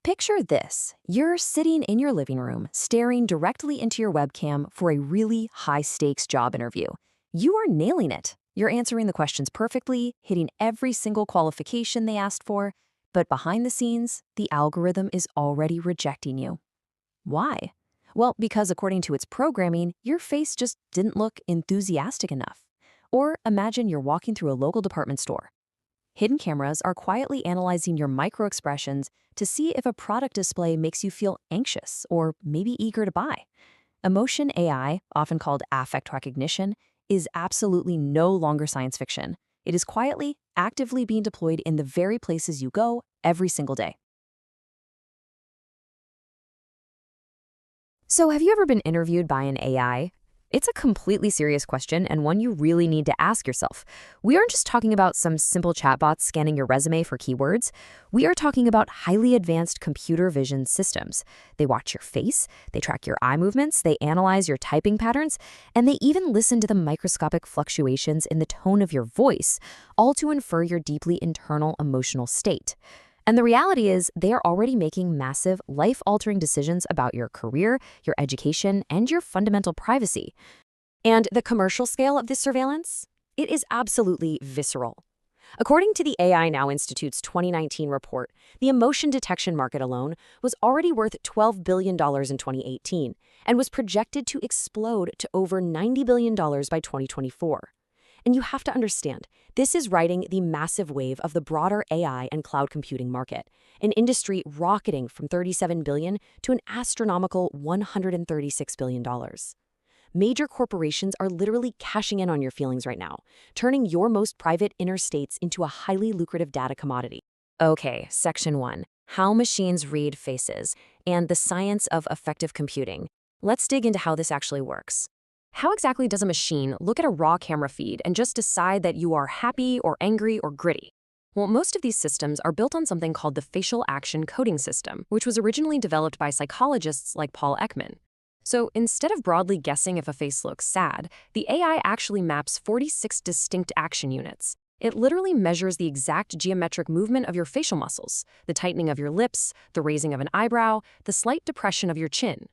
Picture this. You're sitting in your living room, staring directly into your webcam for a really high-stakes job interview. You are nailing it. You're answering the questions perfectly, hitting every single qualification they asked for, but behind the scenes, the algorithm is already rejecting you. Why? Well, because according to its programming, your face just didn't look enthusiastic enough. Or imagine you're walking through a local department store. Hidden cameras are quietly analyzing your microexpressions to see if a product display makes you feel anxious or maybe eager to buy. Emotion AI, often called affect recognition, is absolutely no longer science fiction. It is quietly, actively being deployed in the very places you go every single day. So, have you ever been interviewed by an AI? It's a completely serious question and one you really need to ask yourself. We aren't just talking about some simple chatbots scanning your resume for keywords. We are talking about highly advanced computer vision systems. They watch your face, they track your eye movements, they analyze your typing patterns, and they even listen to the microscopic fluctuations in the tone of your voice, all to infer your deeply internal emotional state. And the reality is, they are already making massive, life-altering decisions about your career, your education, and your fundamental privacy. And the commercial scale of this surveillance? It is absolutely visceral. According to the AI Now Institute's 2019 report, the emotion detection market alone was already worth $12 billion in 2018 and was projected to explode to over $90 billion by 2024. And you have to understand, this is riding the massive wave of the broader AI and cloud computing market, an industry rocketing from $37 billion to an astronomical $136 billion. Major corporations are literally cashing in on your feelings right now, turning your most private inner states into a highly lucrative data commodity. Okay, Section 1, How Machines Read Faces, and the Science of Affective Computing. Let's dig into how this actually works. How exactly does a machine look at a raw camera feed and just decide that you are happy or angry or gritty? Well, most of these systems are built on something called the facial action coding system, which was originally developed by psychologists like Paul Ekman. So instead of broadly guessing if a face looks sad, the AI actually maps 46 distinct action units. It literally measures the exact geometric movement of your facial muscles, the tightening of your lips, the raising of an eyebrow, the slight depression of your chin.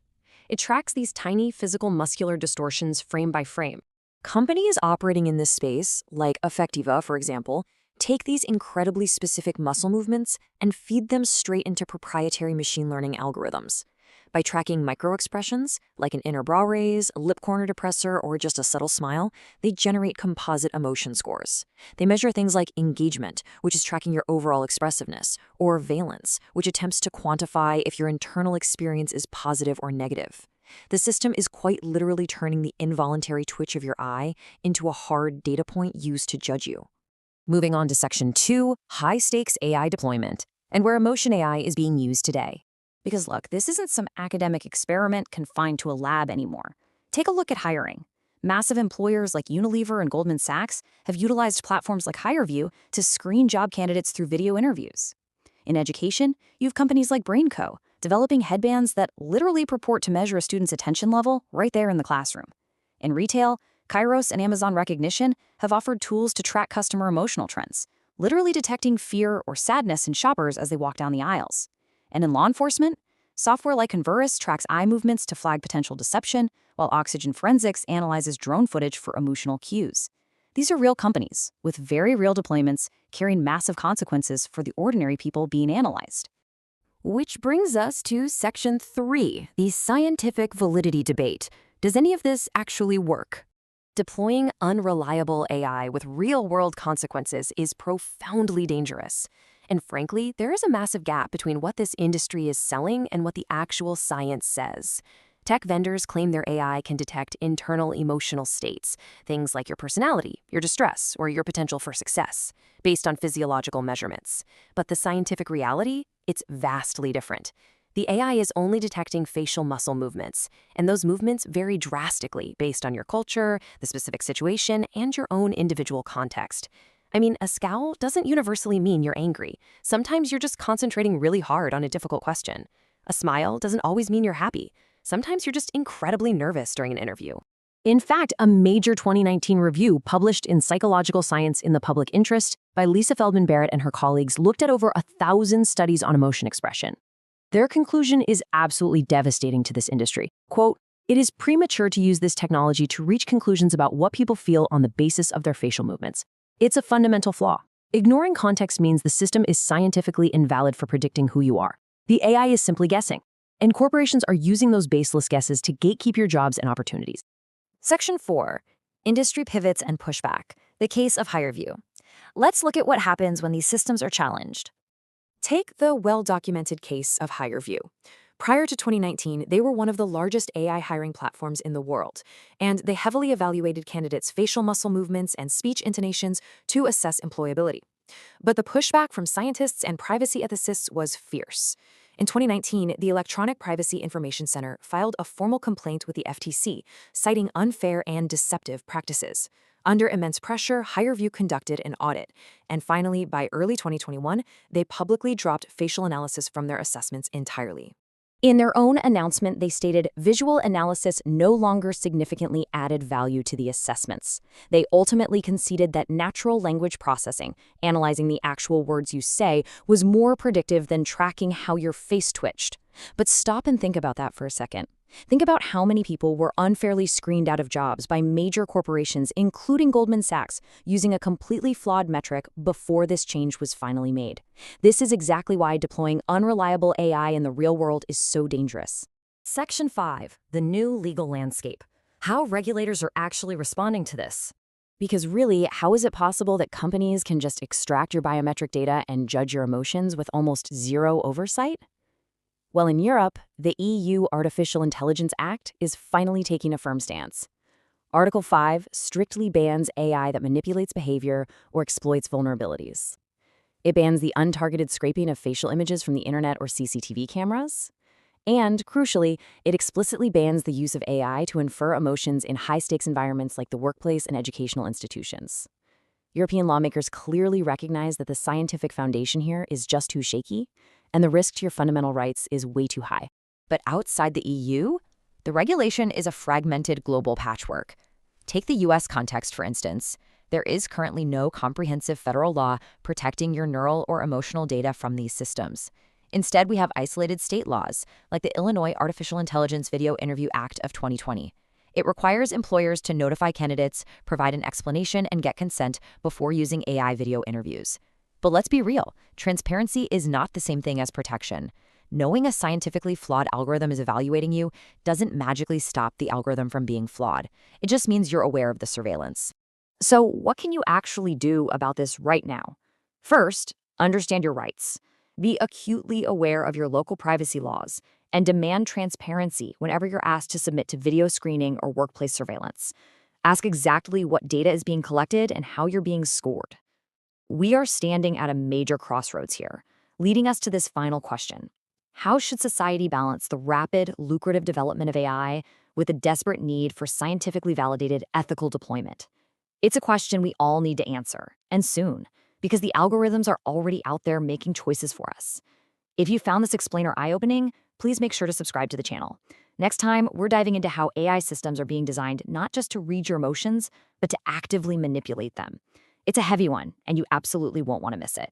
It tracks these tiny physical muscular distortions frame by frame. Companies operating in this space, like Affective, for example, take these incredibly specific muscle movements and feed them straight into proprietary machine learning algorithms. By tracking microexpressions, like an inner brow raise, a lip corner depressor, or just a subtle smile, they generate composite emotion scores. They measure things like engagement, which is tracking your overall expressiveness, or valence, which attempts to quantify if your internal experience is positive or negative. The system is quite literally turning the involuntary twitch of your eye into a hard data point used to judge you. Moving on to Section 2, High-Stakes AI Deployment, and where emotion AI is being used today. Because look, this isn't some academic experiment confined to a lab anymore. Take a look at hiring. Massive employers like Unilever and Goldman Sachs have utilized platforms like HireVue to screen job candidates through video interviews. In education, you have companies like BrainCo developing headbands that literally purport to measure a student's attention level right there in the classroom. In retail, Kairos and Amazon Recognition have offered tools to track customer emotional trends, literally detecting fear or sadness in shoppers as they walk down the aisles. And in law enforcement, software like Converus tracks eye movements to flag potential deception, while Oxygen Forensics analyzes drone footage for emotional cues. These are real companies, with very real deployments, carrying massive consequences for the ordinary people being analyzed. Which brings us to Section 3, the scientific validity debate. Does any of this actually work? Deploying unreliable AI with real-world consequences is profoundly dangerous. And frankly, there is a massive gap between what this industry is selling and what the actual science says. Tech vendors claim their AI can detect internal emotional states, things like your personality, your distress, or your potential for success, based on physiological measurements. But the scientific reality? It's vastly different. The AI is only detecting facial muscle movements, and those movements vary drastically based on your culture, the specific situation, and your own individual context. I mean, a scowl doesn't universally mean you're angry. Sometimes you're just concentrating really hard on a difficult question. A smile doesn't always mean you're happy. Sometimes you're just incredibly nervous during an interview. In fact, a major 2019 review published in Psychological Science in the Public Interest by Lisa Feldman Barrett and her colleagues looked at over 1,000 studies on emotion expression. Their conclusion is absolutely devastating to this industry. Quote, "It is premature to use this technology to reach conclusions about what people feel on the basis of their facial movements. It's a fundamental flaw. Ignoring context means the system is scientifically invalid for predicting who you are. The AI is simply guessing, and corporations are using those baseless guesses to gatekeep your jobs and opportunities." Section 4. Industry pivots and pushback. The case of HireVue. Let's look at what happens when these systems are challenged. Take the well-documented case of HireVue. Prior to 2019, they were one of the largest AI hiring platforms in the world, and they heavily evaluated candidates' facial muscle movements and speech intonations to assess employability. But the pushback from scientists and privacy ethicists was fierce. In 2019, the Electronic Privacy Information Center filed a formal complaint with the FTC, citing unfair and deceptive practices. Under immense pressure, HireVue conducted an audit, and finally, by early 2021, they publicly dropped facial analysis from their assessments entirely. In their own announcement, they stated visual analysis no longer significantly added value to the assessments. They ultimately conceded that natural language processing, analyzing the actual words you say, was more predictive than tracking how your face twitched. But stop and think about that for a second. Think about how many people were unfairly screened out of jobs by major corporations, including Goldman Sachs, using a completely flawed metric before this change was finally made. This is exactly why deploying unreliable AI in the real world is so dangerous. Section 5. The new legal landscape. How regulators are actually responding to this. Because really, how is it possible that companies can just extract your biometric data and judge your emotions with almost zero oversight? Well, in Europe, the EU Artificial Intelligence Act is finally taking a firm stance. Article 5 strictly bans AI that manipulates behavior or exploits vulnerabilities. It bans the untargeted scraping of facial images from the internet or CCTV cameras. And, crucially, it explicitly bans the use of AI to infer emotions in high-stakes environments like the workplace and educational institutions. European lawmakers clearly recognize that the scientific foundation here is just too shaky, and the risk to your fundamental rights is way too high. But outside the EU, the regulation is a fragmented global patchwork. Take the US context, for instance. There is currently no comprehensive federal law protecting your neural or emotional data from these systems. Instead, we have isolated state laws, like the Illinois Artificial Intelligence Video Interview Act of 2020. It requires employers to notify candidates, provide an explanation, and get consent before using AI video interviews. But let's be real, transparency is not the same thing as protection. Knowing a scientifically flawed algorithm is evaluating you doesn't magically stop the algorithm from being flawed. It just means you're aware of the surveillance. So what can you actually do about this right now? First, understand your rights. Be acutely aware of your local privacy laws and demand transparency whenever you're asked to submit to video screening or workplace surveillance. Ask exactly what data is being collected and how you're being scored. We are standing at a major crossroads here, leading us to this final question. How should society balance the rapid, lucrative development of AI with the desperate need for scientifically validated ethical deployment? It's a question we all need to answer, and soon, because the algorithms are already out there making choices for us. If you found this explainer eye-opening, please make sure to subscribe to the channel. Next time, we're diving into how AI systems are being designed not just to read your emotions, but to actively manipulate them. It's a heavy one, and you absolutely won't want to miss it.